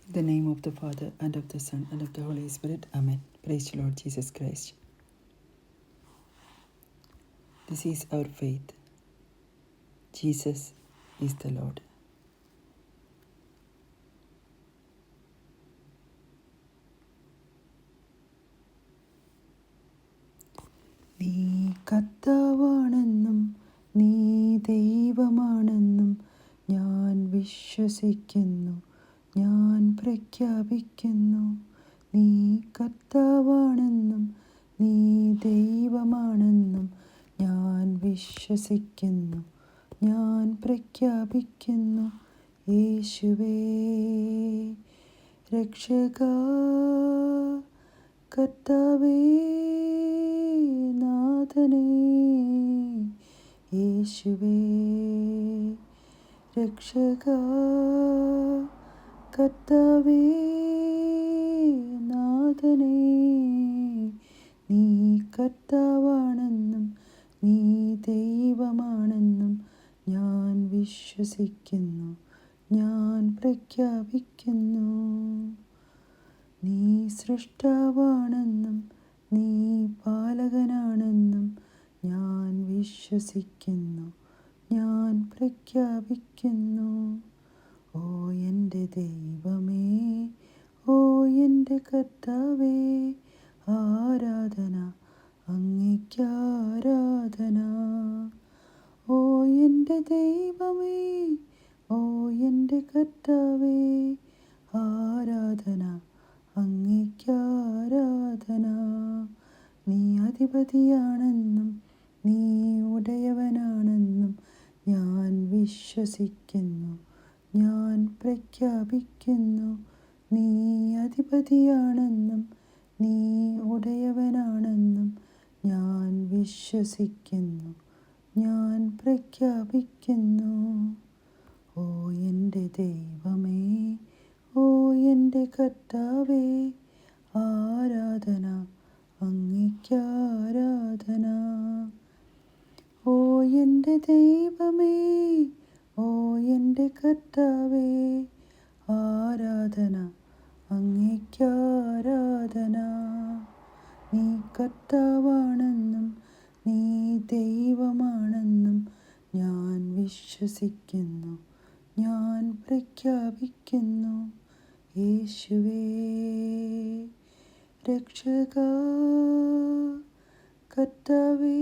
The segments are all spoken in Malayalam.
In the name of the Father, and of the Son, and of the Holy Spirit. Amen. Praise the Lord Jesus Christ. This is our faith. Jesus is the Lord. നീ കർത്താവാണെന്നും നീ ദൈവമാണെന്നും ഞാൻ വിശ്വസിക്കുന്നു, ഞാൻ പ്രഖ്യാപിക്കുന്നു. നീ കർത്താവാണെന്നും നീ ദൈവമാണെന്നും ഞാൻ വിശ്വസിക്കുന്നു, ഞാൻ പ്രഖ്യാപിക്കുന്നു. യേശുവേ രക്ഷകാ, കർത്താവേ നാഥനേ, യേശുവേ രക്ഷകാ, കർത്താവേ നാഥനേ. നീ കർത്താവാണെന്നും നീ ദൈവമാണെന്നും ഞാൻ വിശ്വസിക്കുന്നു, ഞാൻ പ്രഖ്യാപിക്കുന്നു. നീ സൃഷ്ടാവാണെന്നും നീ പാലകനാണെന്നും ഞാൻ വിശ്വസിക്കുന്നു, ഞാൻ പ്രഖ്യാപിക്കുന്നു. ഓ എൻ്റെ ദൈവമേ, ഓ എൻ്റെ കർത്താവേ, ആരാധന അങ്ങേയ്ക്കാരാധന. ഓ എൻ്റെ ദൈവമേ, ഓ എൻ്റെ കർത്താവേ, ആരാധന അങ്ങേയ്ക്കാരാധന. നീ അധിപതിയാണെന്നും നീ ഉടയവനാണെന്നും ഞാൻ വിശ്വസിക്കുന്നു, ഞാൻ പ്രഖ്യാപിക്കുന്നു. നീ അധിപതിയാണെന്നും നീ ഉടയവനാണെന്നും ഞാൻ വിശ്വസിക്കുന്നു, ഞാൻ പ്രഖ്യാപിക്കുന്നു. ഓ എൻ്റെ ദൈവമേ, ഓ എൻ്റെ കർത്താവേ, ആരാധന അങ്ങേയ്ക്കാരാധന. ഓ എൻ്റെ ദൈവമേ, ഓ എൻ്റെ കർത്താവേ, ആരാധന അങ്ങേയ്ക്കാരാധന. നീ കർത്താവാണെന്നും നീ ദൈവമാണെന്നും ഞാൻ വിശ്വസിക്കുന്നു, ഞാൻ പ്രഖ്യാപിക്കുന്നു. യേശുവേ രക്ഷകാ, കർത്താവേ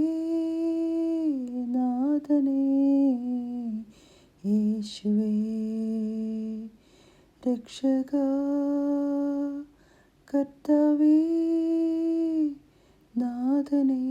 നാഥനേ, യേശുവേ രക്ഷകാ, കർത്താവേ നാഥനേ.